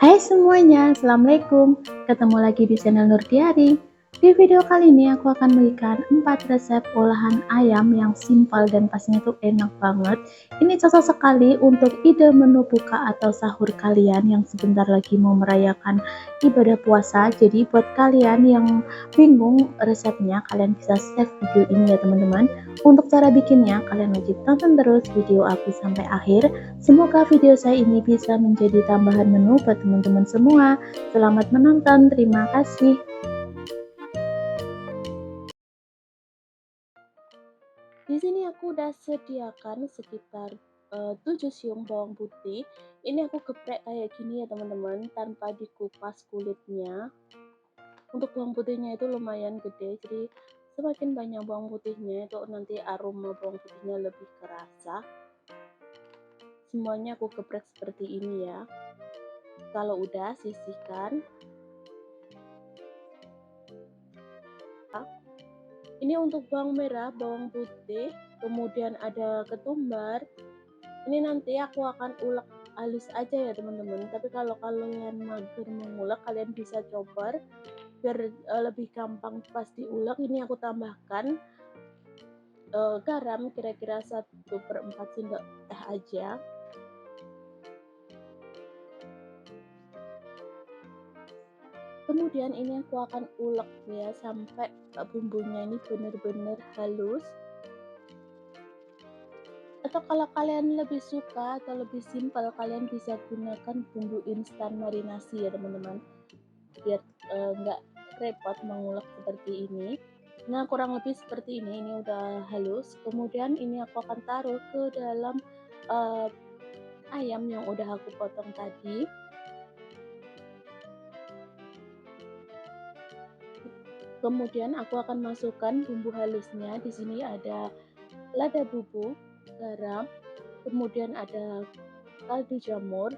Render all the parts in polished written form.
Hai semuanya, Assalamualaikum. Ketemu lagi di channel Nurdiari. Di video kali ini aku akan memberikan 4 resep olahan ayam yang simpel dan pastinya tuh enak banget. Ini cocok sekali untuk ide menu buka atau sahur kalian yang sebentar lagi mau merayakan ibadah puasa. Jadi buat kalian yang bingung resepnya, kalian bisa save video ini ya teman-teman. Untuk cara bikinnya, kalian wajib tonton terus video aku sampai akhir. Semoga video saya ini bisa menjadi tambahan menu buat teman-teman semua. Selamat menonton, terima kasih. Di sini aku udah sediakan sekitar 7 siung bawang putih. Ini aku geprek kayak gini ya teman-teman, tanpa dikupas kulitnya. Untuk bawang putihnya itu lumayan gede, jadi semakin banyak bawang putihnya itu nanti aroma bawang putihnya lebih kerasa. Semuanya aku geprek seperti ini ya. Kalau udah, sisihkan. Ini untuk bawang merah, bawang putih, kemudian ada ketumbar. Ini nanti aku akan ulek halus aja ya teman-teman. Tapi kalau kalian mager mengulek, kalian bisa chopper biar lebih gampang pas diulek. Ini aku tambahkan garam kira-kira 1/4 sendok teh aja. Kemudian ini aku akan ulek ya sampai bumbunya ini benar-benar halus. Atau kalau kalian lebih suka atau lebih simpel, kalian bisa gunakan bumbu instan marinasi ya teman-teman, biar nggak repot mengulek seperti ini. Nah kurang lebih seperti ini udah halus. Kemudian ini aku akan taruh ke dalam uh, ayam yang udah aku potong tadi. Kemudian aku akan masukkan bumbu halusnya. Di sini ada lada bubuk, garam, kemudian ada kaldu jamur.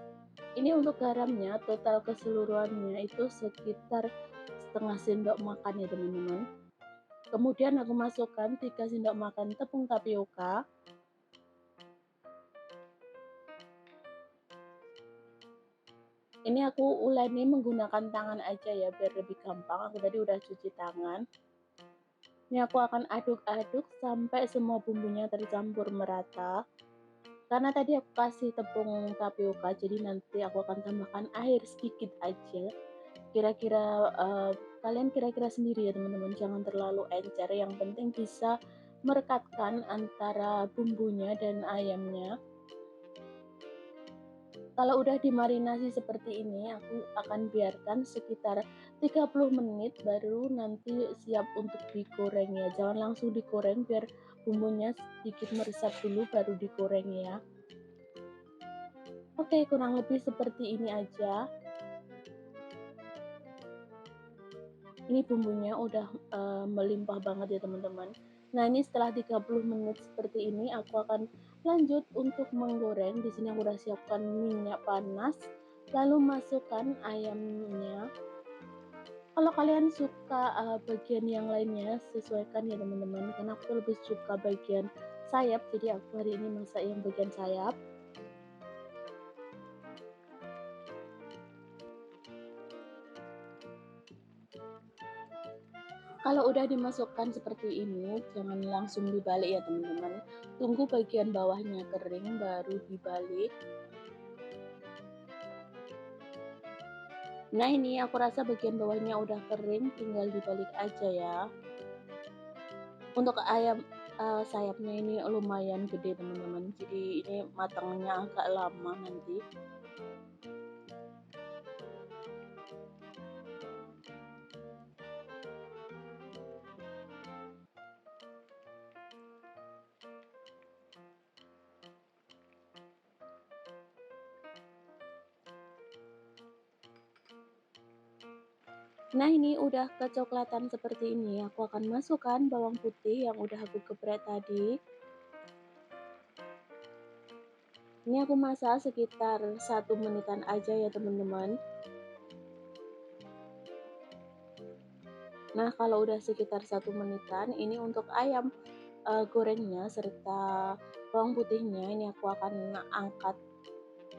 Ini untuk garamnya total keseluruhannya itu sekitar setengah sendok makan ya teman-teman. Kemudian aku masukkan 3 sendok makan tepung tapioka. Ini aku uleni menggunakan tangan aja ya biar lebih gampang. Aku tadi udah cuci tangan. Ini aku akan aduk-aduk sampai semua bumbunya tercampur merata. Karena tadi aku kasih tepung tapioka, jadi nanti aku akan tambahkan air sedikit aja. Kira-kira kalian kira-kira sendiri ya teman-teman, jangan terlalu encer. Yang penting bisa merekatkan antara bumbunya dan ayamnya. Kalau udah dimarinasi seperti ini, aku akan biarkan sekitar 30 menit baru nanti siap untuk digoreng ya. Jangan langsung digoreng biar bumbunya sedikit meresap dulu baru digoreng ya. Oke, kurang lebih seperti ini aja. Ini bumbunya udah melimpah banget ya teman-teman. Nah ini setelah 30 menit seperti ini aku akan lanjut untuk menggoreng. Di sini aku udah siapkan minyak panas, lalu masukkan ayamnya. Kalau kalian suka bagian yang lainnya sesuaikan ya teman-teman, karena aku lebih suka bagian sayap, jadi aku hari ini masak yang bagian sayap. Kalau udah dimasukkan seperti ini, jangan langsung dibalik ya teman-teman. Tunggu bagian bawahnya kering baru dibalik. Nah ini aku rasa bagian bawahnya udah kering, tinggal dibalik aja ya. Untuk ayam sayapnya ini lumayan gede teman-teman, jadi ini matangnya agak lama nanti. Nah ini udah kecoklatan seperti ini, aku akan masukkan bawang putih yang udah aku geprek tadi. Ini aku masak sekitar 1 menitan aja ya teman-teman. Nah kalau udah sekitar 1 menitan, ini untuk ayam gorengnya serta bawang putihnya ini aku akan angkat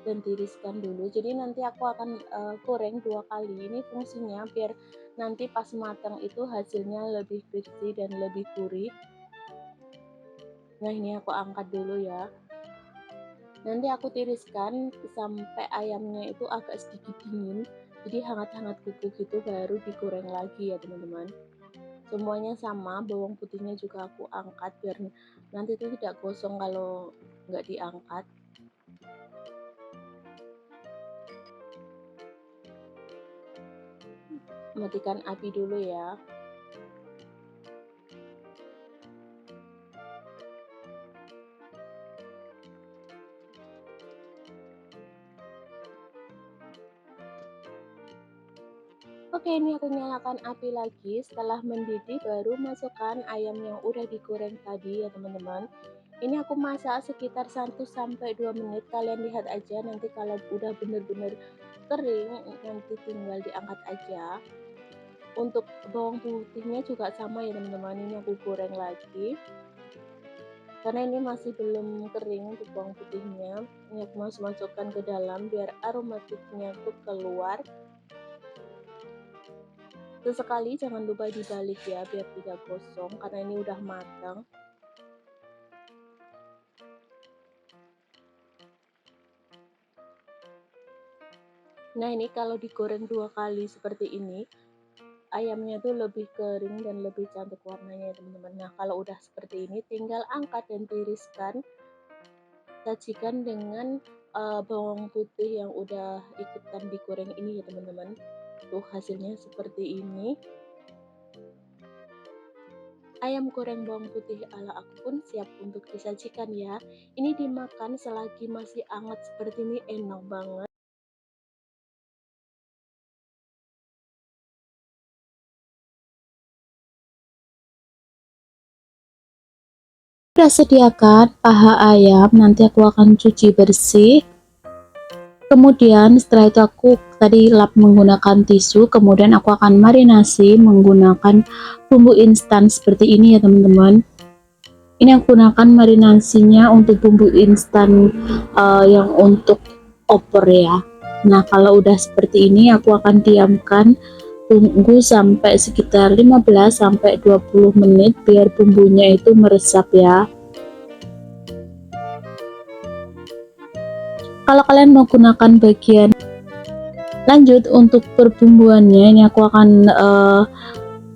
dan tiriskan dulu. Jadi nanti aku akan goreng 2 kali. Ini fungsinya biar nanti pas matang itu hasilnya lebih bersih dan lebih gurih. Nah, ini aku angkat dulu ya. Nanti aku tiriskan sampai ayamnya itu agak sedikit dingin, jadi hangat-hangat kuku gitu, baru digoreng lagi ya teman-teman. Semuanya sama, bawang putihnya juga aku angkat biar nanti itu tidak gosong kalau nggak diangkat. Matikan api dulu ya. Oke, ini aku nyalakan api lagi. Setelah mendidih baru masukkan ayam yang udah digoreng tadi ya teman-teman. Ini aku masak sekitar 1-2 menit. Kalian lihat aja nanti kalau udah bener-bener kering nanti tinggal diangkat aja. Untuk bawang putihnya juga sama ya teman-teman, ini aku goreng lagi karena ini masih belum kering untuk bawang putihnya. Ini aku masukkan ke dalam biar aromatiknya tuh keluar. Sesekali jangan lupa dibalik ya biar tidak gosong karena ini udah matang. Nah, ini kalau digoreng 2 kali seperti ini, ayamnya tuh lebih kering dan lebih cantik warnanya ya teman-teman. Nah, kalau udah seperti ini tinggal angkat dan tiriskan. Sajikan dengan bawang putih yang udah ikutan digoreng ini ya teman-teman. Tuh hasilnya seperti ini. Ayam goreng bawang putih ala aku pun siap untuk disajikan ya. Ini dimakan selagi masih hangat seperti ini, enak banget. Udah sediakan paha ayam, nanti aku akan cuci bersih. Kemudian setelah itu aku tadi lap menggunakan tisu, kemudian aku akan marinasi menggunakan bumbu instan seperti ini ya teman-teman. Ini aku gunakan marinasinya untuk bumbu instan yang untuk opor ya. Nah, kalau udah seperti ini aku akan diamkan, tunggu sampai sekitar 15-20 menit biar bumbunya itu meresap ya. Kalau kalian mau gunakan bagian lanjut untuk perbumbuannya, ini aku akan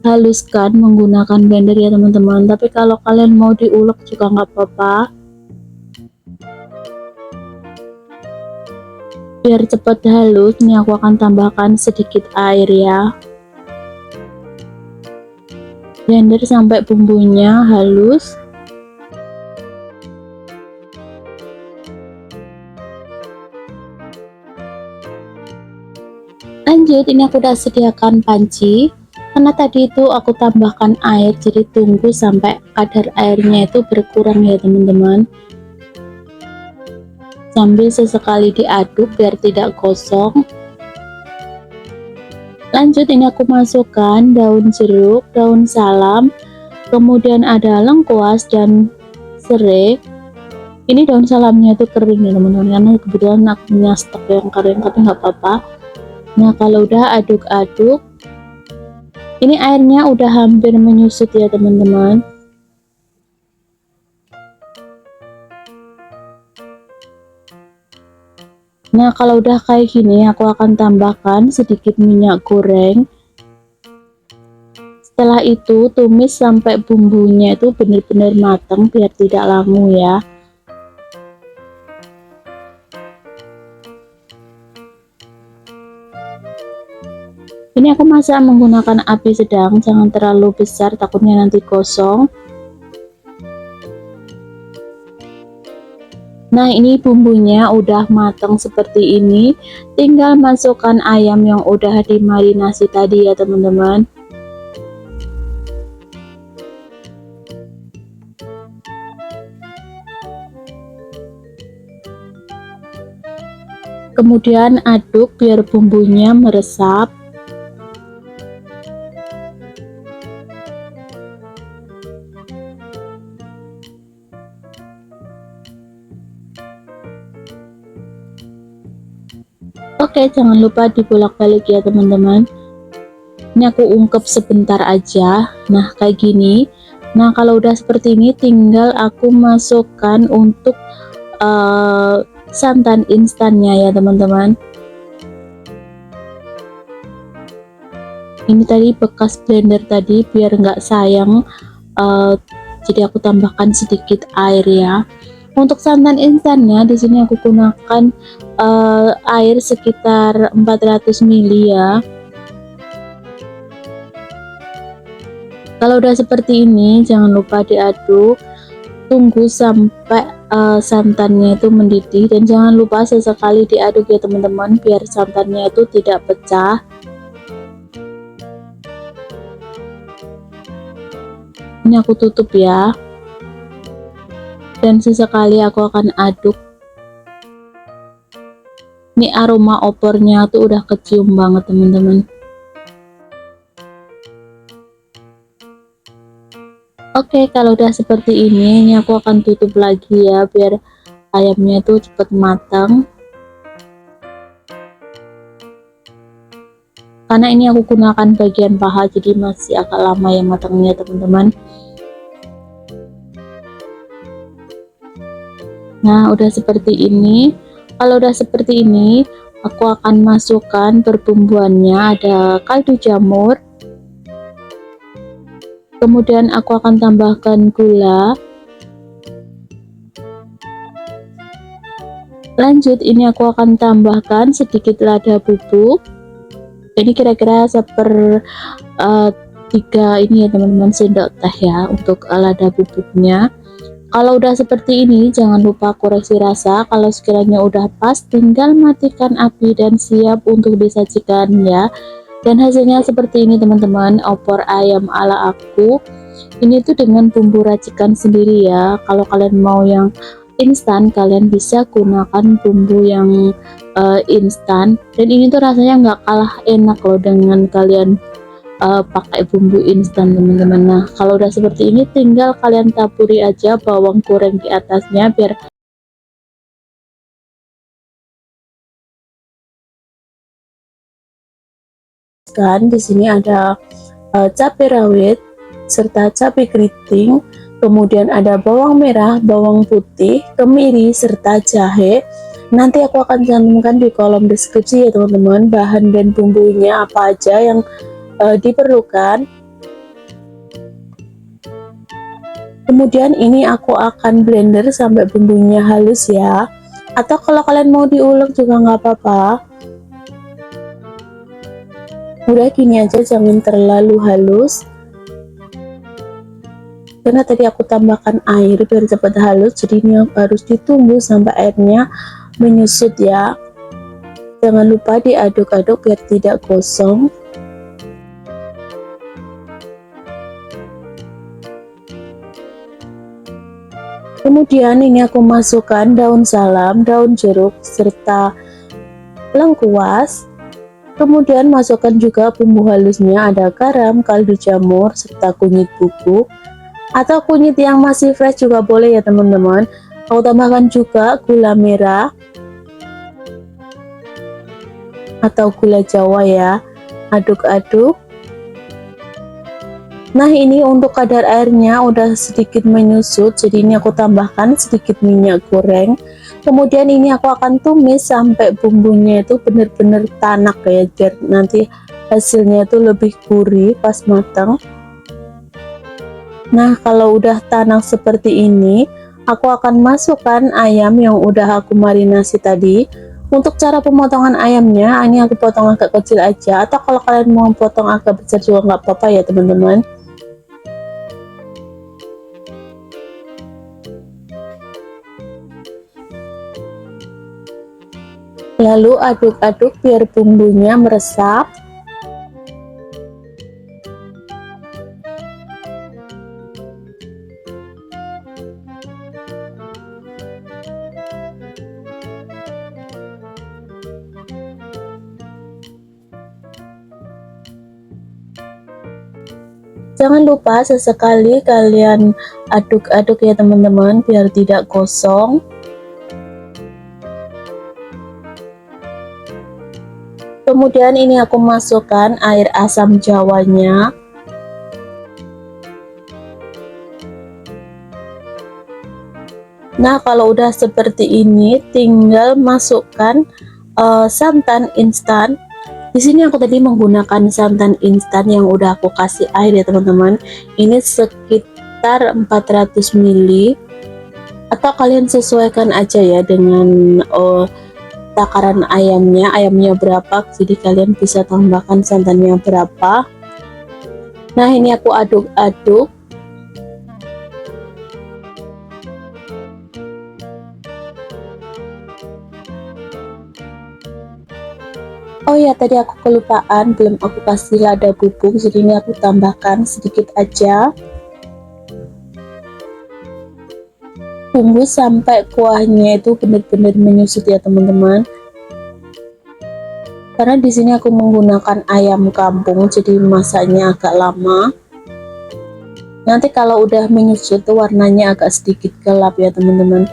haluskan menggunakan blender ya teman-teman. Tapi kalau kalian mau diulek juga nggak apa-apa, biar cepat halus. Ini aku akan tambahkan sedikit air ya, blender sampai bumbunya halus. Lanjut, ini aku udah sediakan panci karena tadi itu aku tambahkan air, jadi tunggu sampai kadar airnya itu berkurang ya teman-teman, sambil sesekali diaduk biar tidak gosong. Lanjut, ini aku masukkan daun jeruk, daun salam, kemudian ada lengkuas dan serai. Ini daun salamnya itu kering ya teman-teman, karena kebetulan aku punya stok yang kering, tapi nggak apa-apa. Nah, kalau udah aduk-aduk, ini airnya udah hampir menyusut ya teman-teman. Nah, kalau udah kayak gini aku akan tambahkan sedikit minyak goreng. Setelah itu tumis sampai bumbunya itu benar-benar matang biar tidak langu ya. Ini aku masak menggunakan api sedang, jangan terlalu besar takutnya nanti gosong. Nah, ini bumbunya udah matang seperti ini, tinggal masukkan ayam yang udah dimarinasi tadi ya teman-teman. Kemudian aduk biar bumbunya meresap. Oke, jangan lupa dibolak-balik ya teman-teman. Ini aku ungkep sebentar aja. Nah, kayak gini. Nah, kalau udah seperti ini tinggal aku masukkan untuk santan instannya ya teman-teman. Ini tadi bekas blender tadi, biar nggak sayang, jadi aku tambahkan sedikit air ya. Untuk santan instannya di sini aku gunakan air sekitar 400 ml ya. Kalau udah seperti ini jangan lupa diaduk, tunggu sampai santannya itu mendidih, dan jangan lupa sesekali diaduk ya teman-teman, biar santannya itu tidak pecah. Ini aku tutup ya, dan sesekali aku akan aduk. Ini aroma opornya tuh udah kecium banget teman-teman. Oke, kalau udah seperti ini aku akan tutup lagi ya, biar ayamnya tuh cepet matang. Karena ini aku gunakan bagian paha, jadi masih agak lama ya matangnya teman-teman. Nah, udah seperti ini. Kalau udah seperti ini, aku akan masukkan perbumbuannya. Ada kaldu jamur, kemudian aku akan tambahkan gula. Lanjut, ini aku akan tambahkan sedikit lada bubuk. Ini kira-kira 1/3 ini ya teman-teman, sendok teh ya untuk lada bubuknya. Kalau udah seperti ini jangan lupa koreksi rasa. Kalau sekiranya udah pas, tinggal matikan api dan siap untuk disajikan ya. Dan hasilnya seperti ini teman-teman, opor ayam ala aku. Ini tuh dengan bumbu racikan sendiri ya. Kalau kalian mau yang instan, kalian bisa gunakan bumbu yang instan. Dan ini tuh rasanya nggak kalah enak loh dengan kalian pakai bumbu instan teman-teman. Nah, kalau udah seperti ini tinggal kalian taburi aja bawang goreng di atasnya, biar kan di sini ada cabai rawit serta cabai keriting, kemudian ada bawang merah, bawang putih, kemiri serta jahe. Nanti aku akan cantumkan di kolom deskripsi ya teman-teman, bahan dan bumbunya apa aja yang diperlukan. Kemudian ini aku akan blender sampai bumbunya halus ya, atau kalau kalian mau diulek juga nggak apa-apa. Udah gini aja, jangan terlalu halus, karena tadi aku tambahkan air biar cepat halus, jadi ini harus ditunggu sampai airnya menyusut ya. Jangan lupa diaduk-aduk biar tidak gosong. Kemudian ini aku masukkan daun salam, daun jeruk serta lengkuas. Kemudian masukkan juga bumbu halusnya, ada garam, kaldu jamur serta kunyit bubuk, atau kunyit yang masih fresh juga boleh ya teman-teman. Aku tambahkan juga gula merah atau gula jawa ya. Aduk-aduk. Nah, ini untuk kadar airnya udah sedikit menyusut, jadi ini aku tambahkan sedikit minyak goreng. Kemudian ini aku akan tumis sampai bumbunya itu benar-benar tanak ya, biar nanti hasilnya itu lebih gurih pas matang. Nah, kalau udah tanak seperti ini, aku akan masukkan ayam yang udah aku marinasi tadi. Untuk cara pemotongan ayamnya, ini aku potong agak kecil aja, atau kalau kalian mau potong agak besar juga nggak apa-apa ya teman-teman. Lalu aduk-aduk biar bumbunya meresap. Jangan lupa sesekali kalian aduk-aduk ya teman-teman, biar tidak gosong. Kemudian ini aku masukkan air asam jawanya. Nah, kalau udah seperti ini, tinggal masukkan santan instan. Di sini aku tadi menggunakan santan instan yang udah aku kasih air ya teman-teman. Ini sekitar 400 ml, atau kalian sesuaikan aja ya dengan takaran ayamnya berapa, jadi kalian bisa tambahkan santannya berapa. Nah, ini aku aduk-aduk. Oh ya, tadi aku kelupaan, belum aku kasih lada bubuk, jadi ini aku tambahkan sedikit aja. Tunggu sampai kuahnya itu benar-benar menyusut ya teman-teman. Karena di sini aku menggunakan ayam kampung, jadi masaknya agak lama. Nanti kalau udah menyusut tuh warnanya agak sedikit gelap ya teman-teman.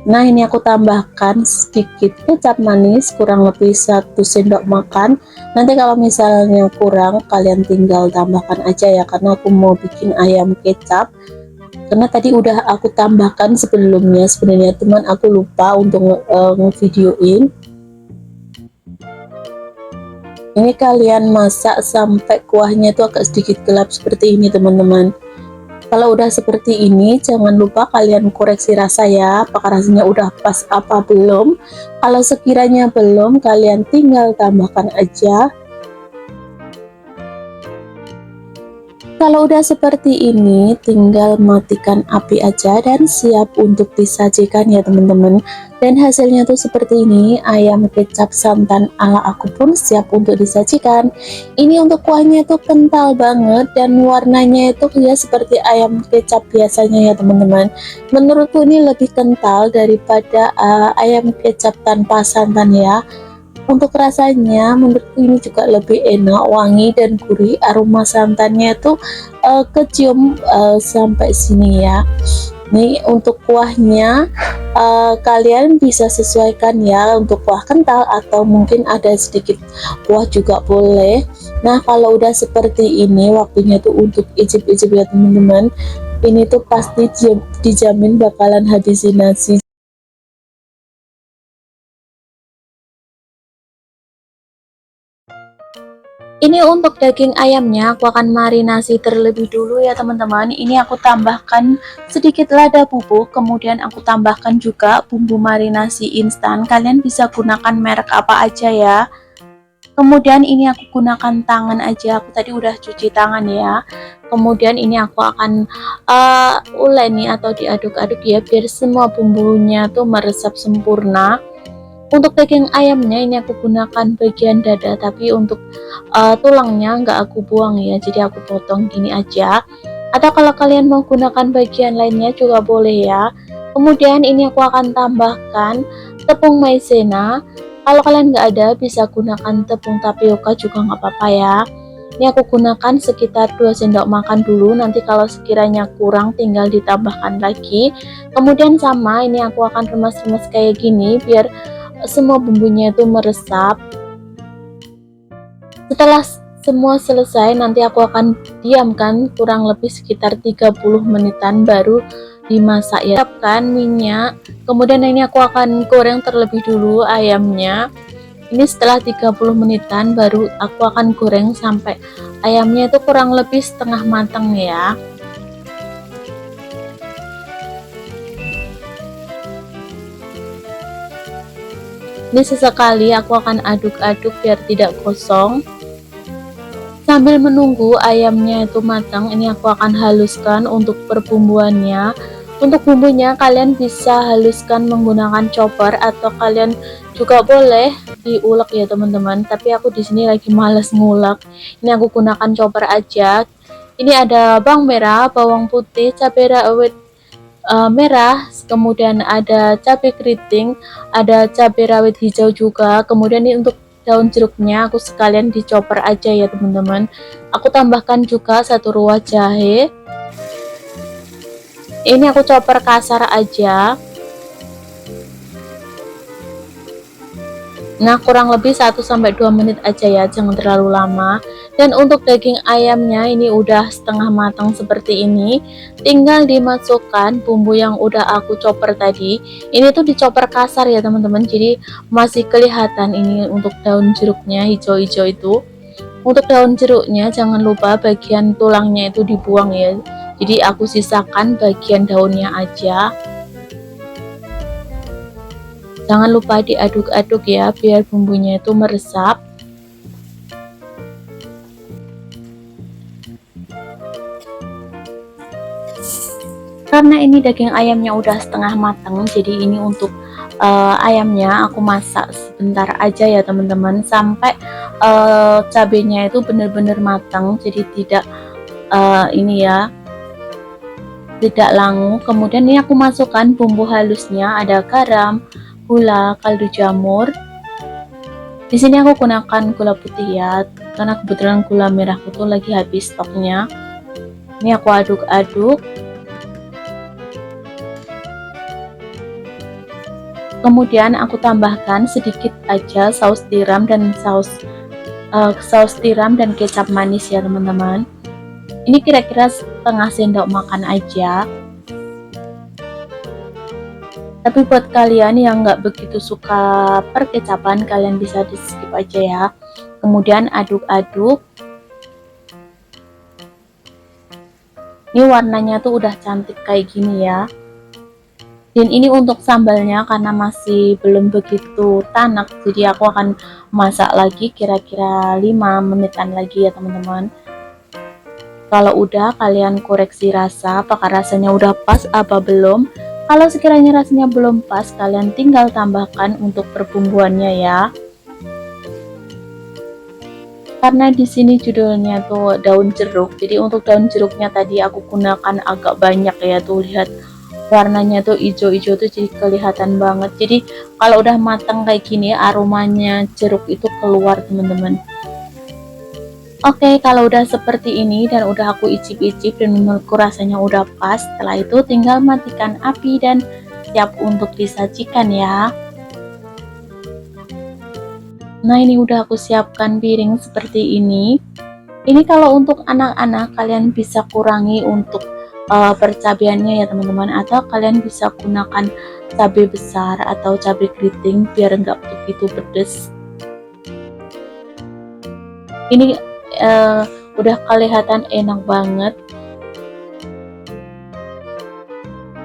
Nah, ini aku tambahkan sedikit kecap manis, kurang lebih 1 sendok makan. Nanti kalau misalnya kurang, kalian tinggal tambahkan aja ya, karena aku mau bikin ayam kecap. Karena tadi udah aku tambahkan sebelumnya, sebenarnya teman, aku lupa untuk ngevideoin. Ini kalian masak sampai kuahnya itu agak sedikit gelap seperti ini teman-teman. Kalau udah seperti ini, jangan lupa kalian koreksi rasa ya, apakah rasanya udah pas apa belum. Kalau sekiranya belum, kalian tinggal tambahkan aja. Kalau udah seperti ini, tinggal matikan api aja dan siap untuk disajikan ya teman-teman. Dan hasilnya tuh seperti ini, ayam kecap santan ala aku pun siap untuk disajikan. Ini untuk kuahnya itu kental banget dan warnanya itu ya seperti ayam kecap biasanya ya teman-teman. Menurutku ini lebih kental daripada ayam kecap tanpa santan ya. Untuk rasanya menurutku ini juga lebih enak, wangi dan gurih, aroma santannya itu kecium sampai sini ya. Nih untuk kuahnya kalian bisa sesuaikan ya, untuk kuah kental atau mungkin ada sedikit kuah juga boleh. Nah, kalau udah seperti ini, waktunya tuh untuk icip-icip ya teman-teman. Ini tuh pasti dijamin bakalan habisin nasi. Ini untuk daging ayamnya aku akan marinasi terlebih dulu ya teman-teman. Ini aku tambahkan sedikit lada bubuk, kemudian aku tambahkan juga bumbu marinasi instan. Kalian bisa gunakan merek apa aja ya. Kemudian ini aku gunakan tangan aja, aku tadi udah cuci tangan ya. Kemudian ini aku akan uleni atau diaduk-aduk ya, biar semua bumbunya tuh meresap sempurna. Untuk daging ayamnya ini aku gunakan bagian dada, tapi untuk tulangnya nggak aku buang ya, jadi aku potong gini aja. Atau kalau kalian mau gunakan bagian lainnya juga boleh ya. Kemudian ini aku akan tambahkan tepung maizena. Kalau kalian nggak ada, bisa gunakan tepung tapioka juga nggak apa-apa ya. Ini aku gunakan sekitar 2 sendok makan dulu, nanti kalau sekiranya kurang tinggal ditambahkan lagi. Kemudian sama, ini aku akan remas-remas kayak gini biar semua bumbunya itu meresap. Setelah semua selesai, nanti aku akan diamkan kurang lebih sekitar 30 menitan baru dimasak ya. Siapkan minyak, kemudian ini aku akan goreng terlebih dulu ayamnya. Ini setelah 30 menitan baru aku akan goreng sampai ayamnya itu kurang lebih setengah matang ya. Ini sesekali aku akan aduk-aduk biar tidak gosong. Sambil menunggu ayamnya itu matang, ini aku akan haluskan untuk perbumbuannya. Untuk bumbunya kalian bisa haluskan menggunakan chopper atau kalian juga boleh diulek ya teman-teman. Tapi aku di sini lagi males ngulek. Ini aku gunakan chopper aja. Ini ada bawang merah, bawang putih, cabai rawit merah, kemudian ada cabai keriting, ada cabai rawit hijau juga. Kemudian ini untuk daun jeruknya aku sekalian dicoper aja ya teman-teman. Aku tambahkan juga 1 ruas jahe. Ini aku chopper kasar aja. Nah, kurang lebih 1-2 menit aja ya, jangan terlalu lama. Dan untuk daging ayamnya ini udah setengah matang seperti ini. Tinggal dimasukkan bumbu yang udah aku chopper tadi. Ini tuh dichopper kasar ya teman-teman. Jadi masih kelihatan ini untuk daun jeruknya hijau-hijau itu. Untuk daun jeruknya jangan lupa bagian tulangnya itu dibuang ya. Jadi aku sisakan bagian daunnya aja. Jangan lupa diaduk-aduk ya biar bumbunya itu meresap. Karena ini daging ayamnya udah setengah matang, jadi ini untuk ayamnya aku masak sebentar aja ya teman-teman, sampai cabenya itu benar-benar matang, jadi tidak ini ya, tidak langu. Kemudian ini aku masukkan bumbu halusnya, ada garam, gula, kaldu jamur. Di sini aku gunakan gula putih ya, karena kebetulan gula merahku tuh lagi habis stoknya. Ini aku aduk-aduk. Kemudian aku tambahkan sedikit aja saus tiram dan saus tiram dan kecap manis ya teman-teman. Ini kira-kira setengah sendok makan aja. Tapi buat kalian yang nggak begitu suka perkecapan, kalian bisa di skip aja ya. Kemudian aduk-aduk. Ini warnanya tuh udah cantik kayak gini ya. Dan ini untuk sambalnya karena masih belum begitu tanak, jadi aku akan masak lagi kira-kira 5 menitan lagi ya teman-teman. Kalau udah, kalian koreksi rasa apakah rasanya udah pas apa belum. Kalau sekiranya rasanya belum pas, kalian tinggal tambahkan untuk perbumbuannya ya. Karena di sini judulnya tuh daun jeruk, jadi untuk daun jeruknya tadi aku gunakan agak banyak ya, tuh lihat warnanya tuh hijau-hijau tuh jadi kelihatan banget. Jadi kalau udah matang kayak gini, aromanya jeruk itu keluar teman-teman. Oke, kalau udah seperti ini dan udah aku icip-icip dan menurutku rasanya udah pas, setelah itu tinggal matikan api dan siap untuk disajikan ya. Nah, ini udah aku siapkan piring seperti ini. Ini kalau untuk anak-anak kalian bisa kurangi untuk percabeannya ya teman-teman, atau kalian bisa gunakan cabai besar atau cabai keriting biar enggak begitu pedes. Ini udah kelihatan enak banget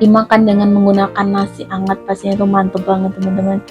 dimakan dengan menggunakan nasi hangat, pastinya itu mantep banget teman-teman.